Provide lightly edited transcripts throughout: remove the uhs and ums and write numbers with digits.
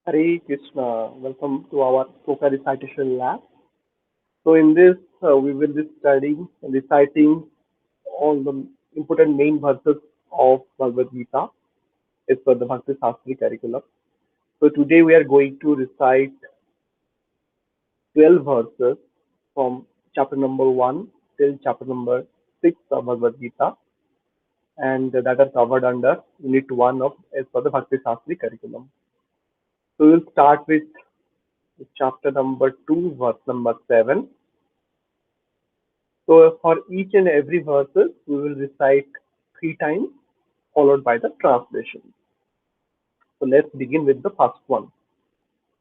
Hare Krishna. Welcome to our Sloka Recitation lab. So in this, we will be studying and reciting all the important main verses of Bhagavad Gita as per the Bhakti Shastri curriculum. So today we are going to recite 12 verses from chapter number 1 till chapter number 6 of Bhagavad Gita, and that are covered under unit 1 of as per the Bhakti Shastri curriculum. So we'll start with chapter number 2, verse number 7. So for each and every verses, we will recite three times, followed by the translation. So let's begin with the first one.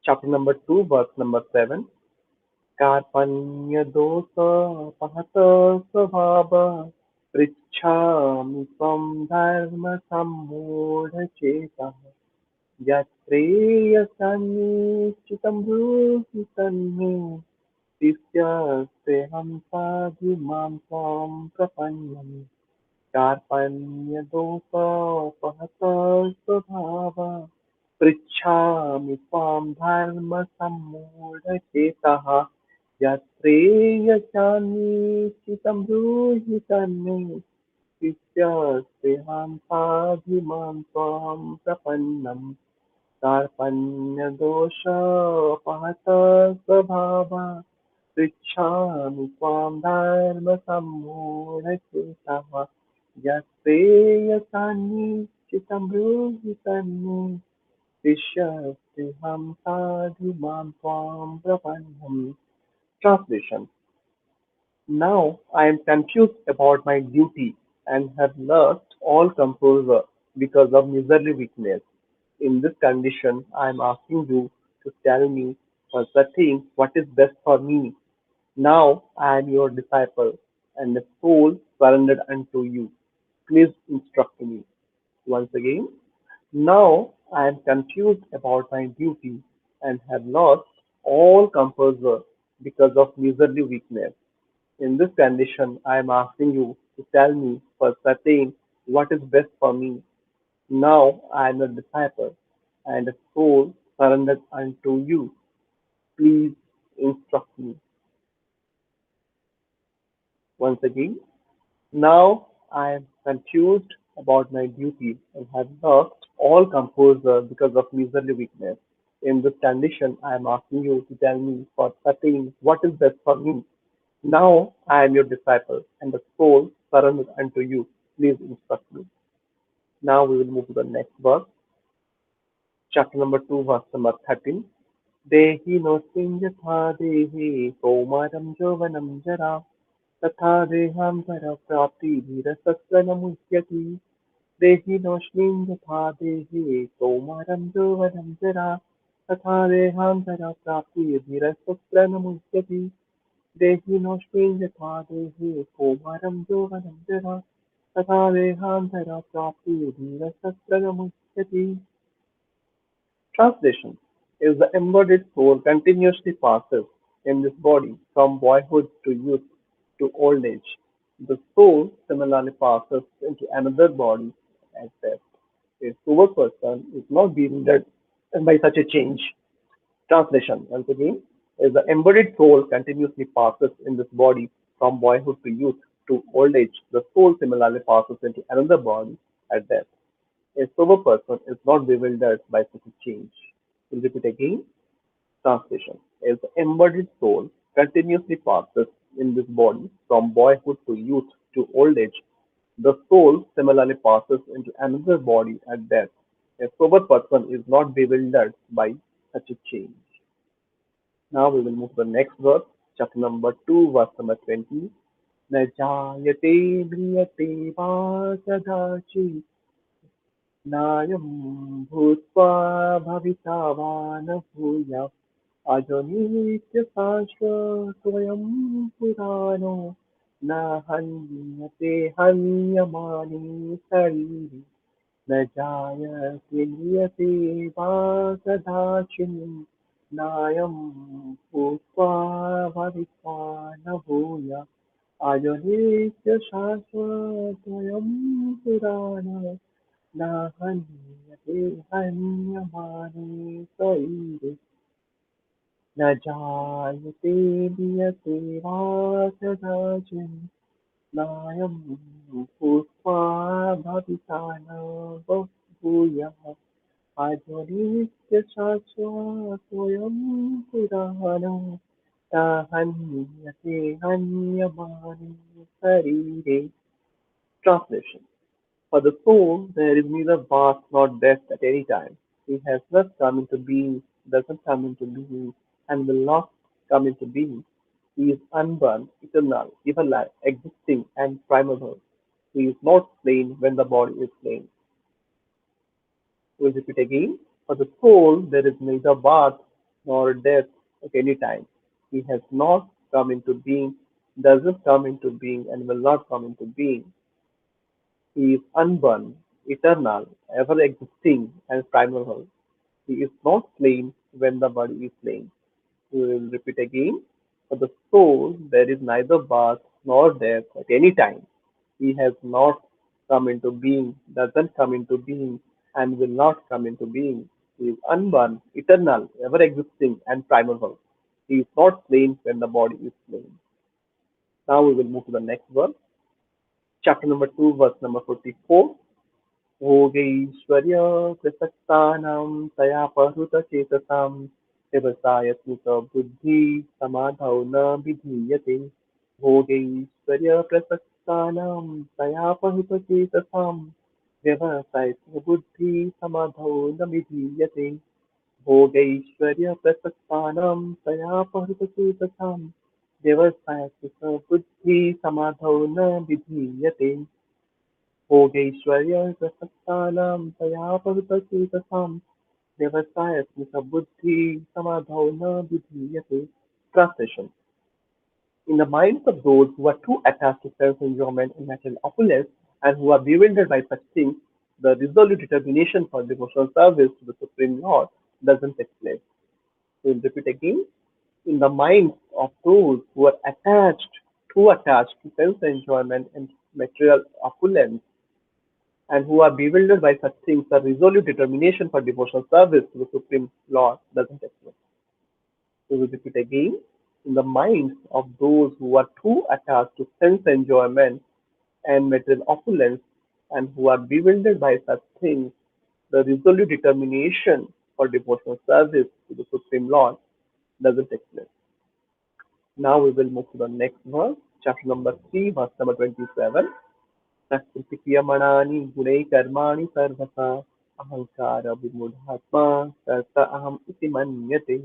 Chapter number 2, verse number 7. Karpanya dosa pahata svabhava pritchami tvam dharma sammudha cheta yatreyasani chitam bruhi tanme tisya ham sadhu mam tvam prapannam कार्पण्यदोषोपहतस्वभावा पृच्छामि त्वां धर्मसम्मूढचेतः यत्रेयसान्निश्चितं ब्रूहि तन्मे शिष्यस्तेऽहं साधिमां त्वां प्रपन्नम् कार्पण्यदोषोपहतस्वभावा पृच्छामि त्वां धर्मसम्मूढचेतः यत्प्रेयसान्निश्चितं ब्रूहि तन्मे शिष्यस्तेऽहं साधु मां त्वां प्रपन्नम्. Translation. Now I am confused about my duty and have lost all composure because of miserly weakness. In this condition, I am asking you to tell me for certain what is best for me. Now I am your disciple and the soul surrendered unto you. Please instruct me. Once again, now I am confused about my duty and have lost all composure because of miserly weakness. In this condition, I am asking you to tell me for certain what is best for me. Now I am a disciple and a soul surrendered unto you. Please instruct me. Once again, now I am confused about my duty and have lost all composure because of miserly weakness. In this condition, I am asking you to tell me for certain what is best for me. Now I am your disciple and the soul surrendered unto you. Please instruct me. Now we will move to the next verse, chapter number 2, verse number 13. Dehi nosmin yatha dehi kaumaram jovanam jara तथा देहान्तरप्राप्तिधीरसत्त्वनमुह्यति देहि नोऽस्मिन् यथा देहे कौमारं यौवनं जरा तथा देहान्तरप्राप्तिधीरसत्त्वनमुह्यति देहि नोऽस्मिन् यथा देहे कौमारं यौवनं जरा तथा देहान्तरप्राप्तिधीरसत्त्वनमुह्यति. Translation is the embodied soul continuously passes in this body from boyhood to youth to old age. The soul similarly passes into another body at death. A sober person is not bewildered by such a change. Translation once again is the embodied soul continuously passes in this body from boyhood to youth to old age. The soul similarly passes into another body at death. A sober person is not bewildered by such a change. We'll repeat again. Translation is the embodied soul continuously passes in this body from boyhood to youth to old age. The soul similarly passes into another body at death. A sober person is not bewildered by such a change. Now we will move to the next verse, chapter number 2, verse number 20. न जायते म्रियते वा कदाचित् नायं भूत्वा भविता वा न भूयात् अजनित्यशाश्वतोऽयं पुराणो न हन्यते हन्यमाने शरीरे न जायते म्रियते वा कदाचिन् नायं भूत्वा भवित्वा न भूयात् अजनित्यशाश्वतोऽयं पुराणो न हन्यते हन्यमाने शरीरे न जायते म्रियते वा कदाचित् नायं भूत्वा भविता न भूयः अजनित्य शाश्वतोऽयं पुराणः न हन्यते हन्यमाने शरीरे. Translation. For the soul, there is neither birth nor death at any time. He has not come into being, doesn't come into being, and will not come into being. He is unborn, eternal, everlasting, existing, and primeval. He is not slain when the body is slain. We'll repeat again. For the soul, there is neither birth nor death at any time. He has not come into being, doesn't come into being, and will not come into being. He is unborn, eternal, ever-existing, and primeval. He is not slain when the body is slain. We will repeat again. For the soul, there is neither birth nor death at any time. He has not come into being, doesn't come into being, and will not come into being. He is unborn, eternal, ever-existing, and primeval. He is not slain when the body is slain. Now we will move to the next verse. Chapter number 2, verse number 44. भोगैश्वर्य प्रसक्तानां तया पहृतचेतसां व्यवसायत्मिकबुद्धिः समाधौ न विधीयते भोगैश्वर्यप्रसक्तानां तया पहृतचेतसां व्यवसायत्मिकबुद्धिः समाधौ न विधीयते भोगैश्वर्यप्रसक्तानां तया पहृतचेतसां व्यवसायत्मिकबुद्धिः समाधौ न विधीयते भोगैश्वर्यप्रसक्तानां तया पवित्रचेतसां व्यवसायस्मितबुद्धिः समाधौ न विधीयते. Translation. In the minds of those who are too attached to self-enjoyment and material opulence and who are bewildered by such things, the resolute determination for devotional service to the Supreme Lord doesn't take place. We'll repeat again. In the minds of those who are too attached to self-enjoyment and material opulence and who are bewildered by such things, the resolute determination for devotional service to the Supreme Lord doesn't exist. We will repeat again. In the minds of those who are too attached to sense enjoyment and material opulence and who are bewildered by such things, the resolute determination for devotional service to the Supreme Lord doesn't exist. Now we will move to the next verse, chapter number 3, verse number 27. प्रकृतिक्रियमाणानि गुणैः कर्माणि सर्वथा अहङ्कारविमूढात्मा कर्ता अहम् इति मन्यते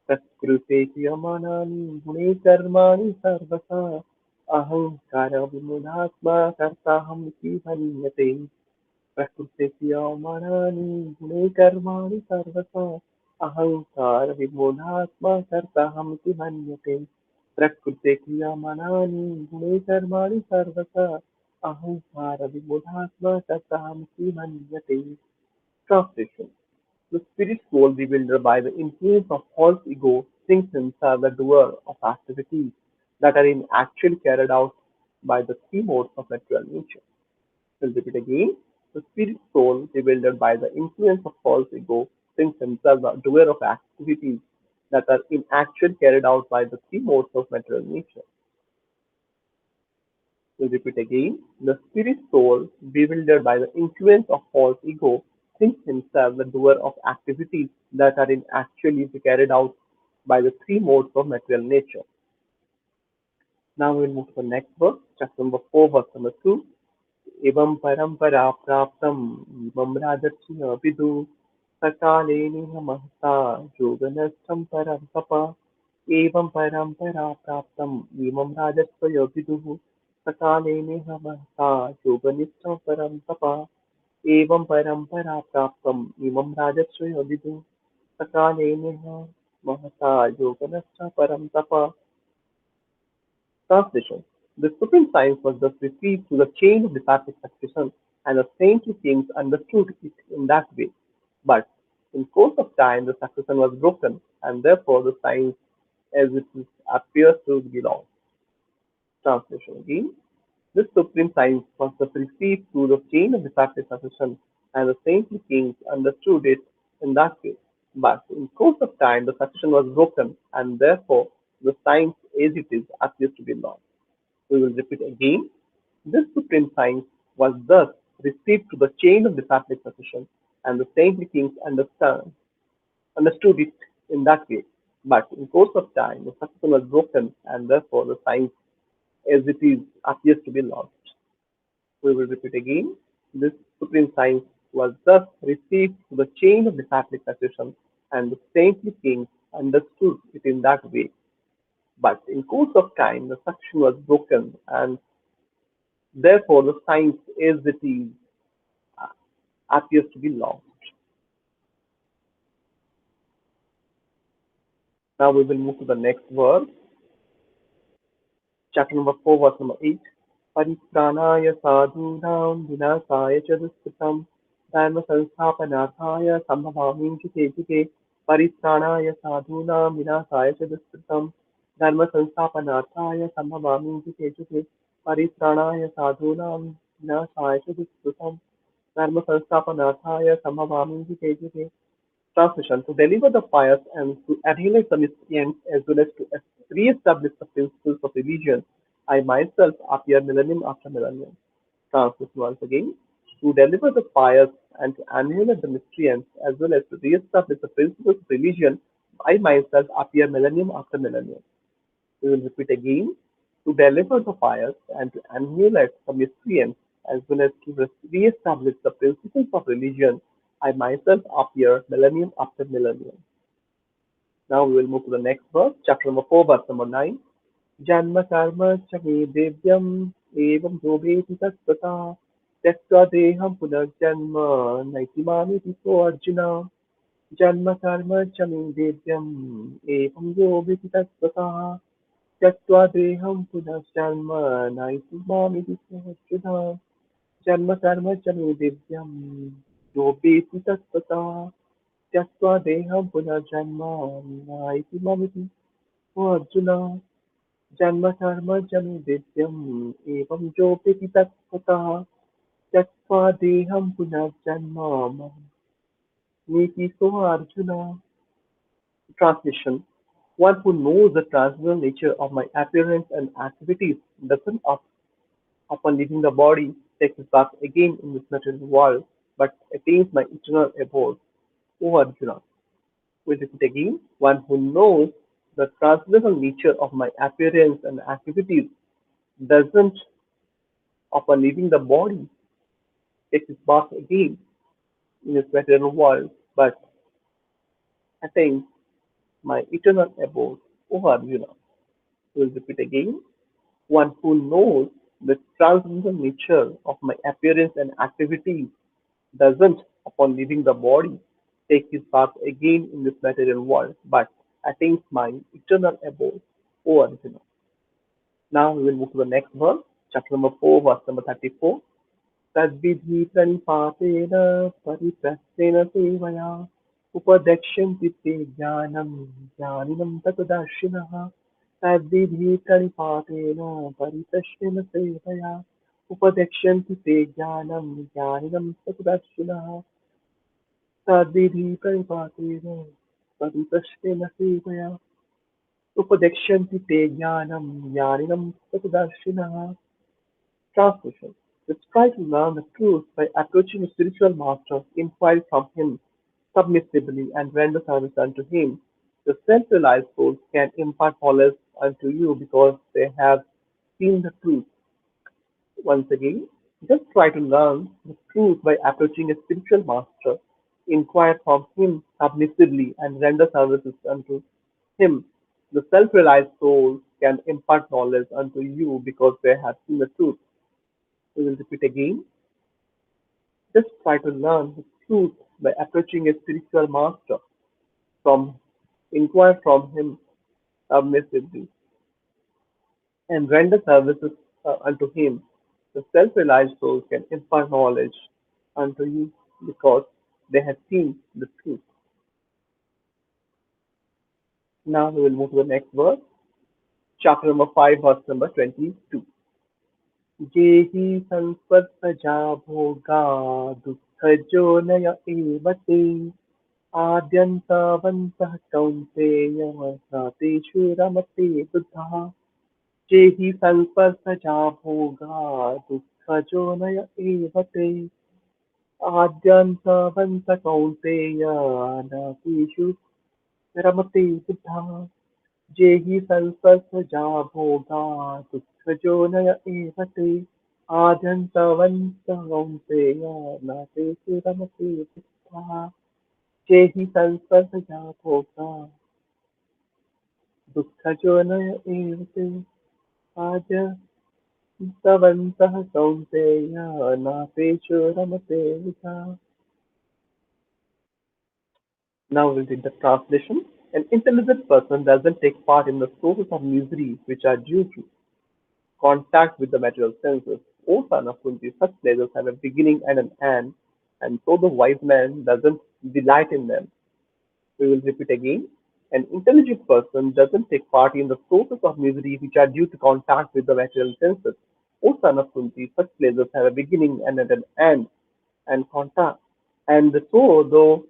प्रकृते क्रियमाणानि गुणैः कर्माणि सर्वथा अहङ्कारविमूढात्मा कर्ताहम् इति मन्यते प्रकृते क्रियमाणानि गुणैः कर्माणि सर्वथा अहङ्कारविमूढात्मा कर्ताहम् इति मन्यते प्रकृते क्रियमाणानि गुणैः कर्माणि सर्वथा अहंकारविमूढात्मा तत्तामसि मन्यते. Translation. The spirit soul bewildered by the influence of false ego thinks himself the doer of activities that are in actually carried out by the three modes of natural nature. We'll repeat again. The spirit soul bewildered by the influence of false ego thinks himself the doer of activities that are in actually carried out by the three modes of material nature. To repeat again, the spirit soul, bewildered by the influence of false ego, thinks himself the doer of activities that are in actually carried out by the three modes of material nature. Now we'll move to the next verse, chapter number 4, verse number 2. एवं परम्परा प्राप्तम् इमं राजर्षय विदुः सकालेनेह महता योगनस्थं परं तप एवं परम्परा प्राप्तम् इमं राजर्षय विदुः सकालेनेह महता योगनिष्ठं परं तप एवं परम्परा प्राप्तम् इमं राजर्षय विदुः सकालेनेह महता योगनश्च परं तप. Translation. The supreme science was thus received through the chain of disciplic succession, and the saintly kings understood it in that way. But in course of time, the succession was broken, and therefore the science as it is appears to be lost. Translation again. This supreme science was thus received through the chain of disciplic succession, and the saintly kings understood it in that way. But in course of time, the succession was broken, and therefore the science as it is appears to be lost. We will repeat again. This supreme science was thus received to the chain of disciplic succession, and the saintly kings understood it in that way. But in course of time, the succession was broken, and therefore the science as it is appears to be lost. We will repeat again. This supreme science was thus received to the chain of disciplic succession, and the saintly kings understood it in that way. But in course of time, the succession was broken, and therefore the science as it is appears to be lost. Now we will move to the next verse, chapter number 4, verse number 8. परित्राणाय साधूनां विनाशाय च दुष्कृतं धर्मसंस्थापनार्थाय सम्भवामि जुगे जुगे परित्राणाय साधूनां विनाशाय च दुष्कृतं धर्मसंस्थापनार्थाय सम्भवामि जुगे जुगे परित्राणाय साधूनां विनाशाय च दुष्कृतं धर्मसंस्थापनार्थाय सम्भवामि जुगे जुगे. Translation: To deliver the pious and to annihilate the miscreants as well as to re-establish the principles of religion, I myself appear millennium after millennium. Translation once again: To deliver the pious and to annihilate the miscreants as well as to re-establish the principles of religion, I myself appear millennium after millennium. We will repeat again: To deliver the pious and to annihilate the miscreants as well as to re-establish the principles of religion, I myself appear millennium after millennium. Now we will move to the next verse, chapter number 4, verse number 9. Janma karma च मे दिव्यम् एवं यो वेति तत्त्वता त्यक्त्वा देहं पुनर्जन्म नैति मामिति सोऽर्जुन जन्म कर्म च मे दिव्यम् एवं यो वेति तत्त्वता त्यक्त्वा देहं पुनर्जन्म नैति मामिति सोऽर्जुन जन्म कर्म च मे दिव्यम् यो वेति तत्त्वता त्यक्त्वा देहं पुनर्जन्म नैति मामिति सोऽर्जुन जन्म कर्म च मे दिव्यम् एवं योऽपि तत्त्वतः त्यक्त्वा देहं पुनर्जन्म नेति सो Arjuna. Translation: One who knows the transcendental nature of my appearance and activities doesn't, upon leaving the body, take his path again in this material world, but attains my eternal abode. O Arjuna. We repeat again: One who knows the transcendental nature of my appearance and activities doesn't, upon leaving the body, take his path again in this material world, but attains my eternal abode. O Arjuna. We will repeat again: One who knows the transcendental nature of my appearance and activities doesn't, upon leaving the body, take his path again in this material world, but attains my eternal abode. O Arjuna. Now we will move to the next verse, chapter number 4, verse number 34. तद्विधि प्रणिपातेन परिप्रश्नेन सेवया उपदेक्ष्यन्ति ते ज्ञानं ज्ञानिनं तत्त्वदर्शिनः तद्विधि प्रणिपातेन परिप्रश्नेन सेवया उपदेक्ष्यन्ति ते ज्ञानं ज्ञानिनं तत्त्वदर्शिनः तद्विधि प्रणिपातेन परिप्रश्नेन सेवया उपदेक्ष्यन्ति ते ज्ञानं ज्ञानिनं तत्त्वदर्शिनः. Translation: Just try to learn the truth by approaching a spiritual master, inquire from him submissively, and render service unto him. The self-realized souls can impart knowledge unto you because they have seen the truth. Once again, just try to learn the truth by approaching a spiritual master, inquire from him submissively, and render services unto him. The self-realized souls can impart knowledge unto you because they have seen the truth. We will repeat again. Just try to learn the truth by approaching a spiritual master, from inquire from him submissively, and render services unto him. The self-realized souls can impart knowledge unto you because they have seen the truth. Now we will move to the next verse, chapter number 5, verse number 22. ये हि संस्पर्शजा भोगा दुःखजोनय एव ते आद्यन्तवन्तः कौन्तेय तेषु रमते बुधाः ये हि संस्पर्शजा भोगा दुःखजोनय एव ते आद्यन्तवन्तः कौन्तेय न तेषु रमते बुधाः ये हि संस्पर्शजा भोगा दुःखजोनय एव ते आद्यन्तवन्तः कौन्तेय न तेषु रमते बुधाः ये हि संस्पर्शजा भोगा दुःखजोनय एव ते आद्यन्तवन्तः कौन्तेय न तेषु रमते बुधाः. Now we'll read the translation. An intelligent person doesn't take part in the sources of misery which are due to contact with the material senses. O son of Kunti, such pleasures have a beginning and an end, and so the wise man doesn't delight in them. We will repeat again. An intelligent person doesn't take part in the sources of misery which are due to contact with the material senses. O son of Kunti, such pleasures have a beginning and an end, and contact. And so the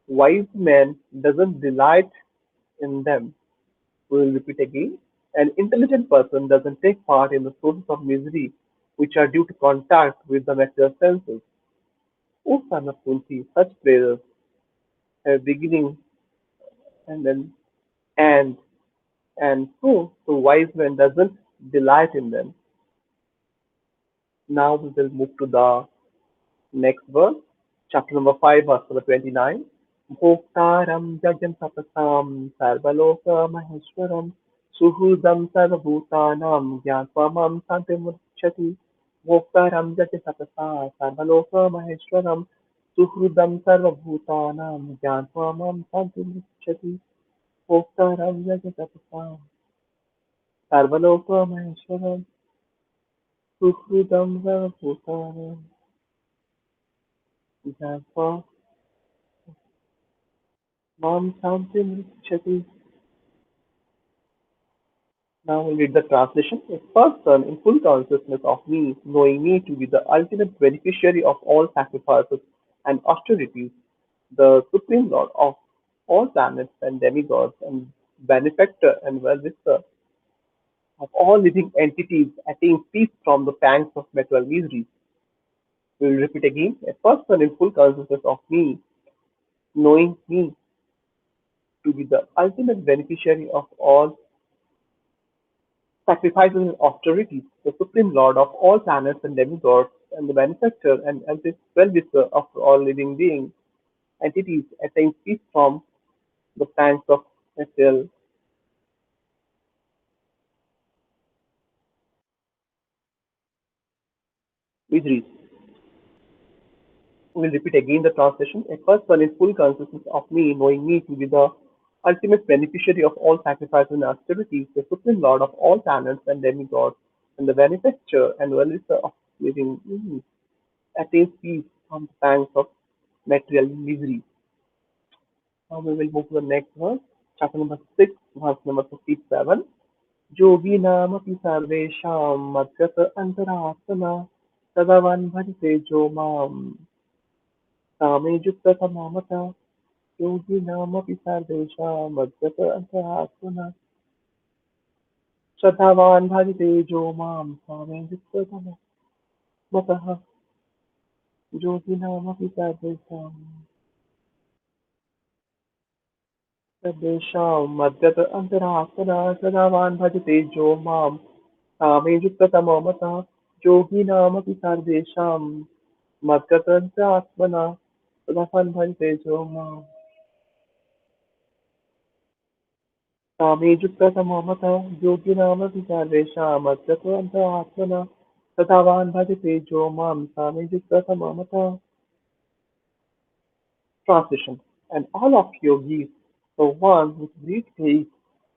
wise man doesn't delight in them. We will repeat again. An intelligent person doesn't take part in the sources of misery which are due to contact with the material senses. O son of Kunti, such pleasures have beginning and an end, and so the wise man doesn't delight in them. Now we will move to the next verse, chapter number 5, verse number 29. Bhoktaram jajam tapasam sarvaloka maheshwaram suhudam sarvabhutanam gyatvamam santimurchati. Bhoktaram jajam tapasa sarvaloka maheshwaram suhudam sarvabhutanam gyatvamam santimurchati. Bhoktaram jajam tapasa sarvaloka maheshwaram suhudam sarvabhutanam gyatvamam santimurchati. Now we'll read the translation. A person in full consciousness of me, knowing me to be the ultimate beneficiary of all sacrifices and austerities, the supreme lord of all planets and demigods, and benefactor and well-wisher of all living entities, attains peace from the pangs of material miseries. We will repeat again. A person in full consciousness of me, knowing me to be the ultimate beneficiary of all sacrifices and austerities, the supreme lord of all planets and demigods, and the benefactor and eldest well-wisher of all living beings, entities, attains peace from the pangs of material miseries. We will repeat again the translation. A person in full consciousness of me, knowing me to be the ultimate beneficiary of all sacrifices and austerities, the supreme lord of all planets and demigods, and the benefactor and well-wisher of living beings, attains peace from the pangs of material misery. Now we will move to the next verse, chapter number 6, verse number 57. योगिनामपि सर्वेषां मद्गत अन्तरात्मना तदवन् भजते जो मां सामे युक्ततमो मतः योगिनामपि सर्वेषां मद्गत अन्तरात्मना श्रद्धावान् भजते जो मां सामे युक्ततमो मतः योगिनामपि सर्वेषां मद्गत अन्तरात्मना श्रद्धावान् भजते जो मां सामे युक्ततमो मतः योगिनामपि सर्वेषां मद्गतञ्चात्मना तदहन्भन्ते मां कामे युक्ततमो मतः योगिनामपि सर्वेषां मद्गतोऽन्तरात्मना तथावान् भजते जो मां कामे युक्ततमो मतः. Translation. And all of yogis, the one with great faith,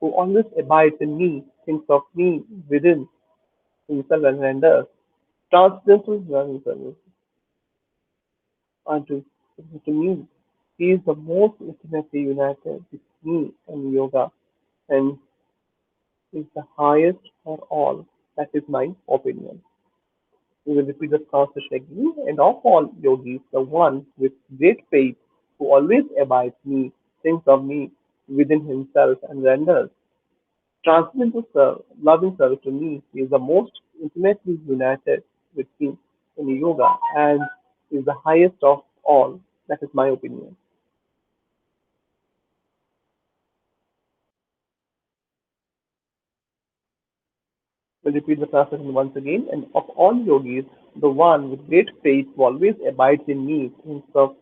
who always abides in me, thinks of me within himself and renders transcendental service unto to me. He is the most intimately united with me and yoga, and is the highest for all. That is my opinion. We will repeat the translation again. And of all yogis, the one with great faith who always abides me, thinks of me within himself and renders transcendental loving service to me is the most intimately united with me in yoga and is the highest of all. That is my opinion. We'll repeat the translation once again. And of all yogis, the one with great faith who always abides in me, thinks of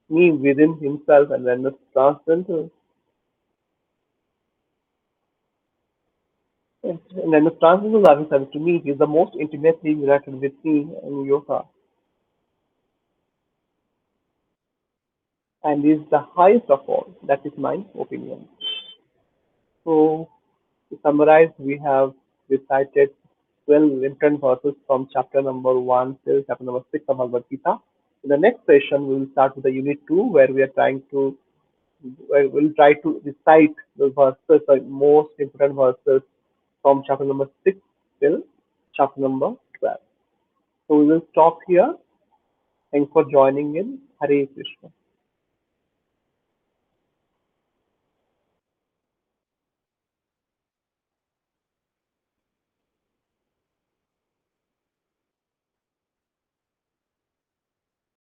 me within himself and renders transcendental and then the transcendental loving service to me is the most intimately united with me in yoga and is the highest of all. That is my opinion. So, to summarize, we have recited 12 important verses from chapter number 1 till chapter number 6 of Bhagavad Gita. In the next session, we will start with the unit 2, where we'll try to recite the verses, the most important verses from chapter number 6 till chapter number 12. So we will stop here. Thanks for joining in. Hare Krishna.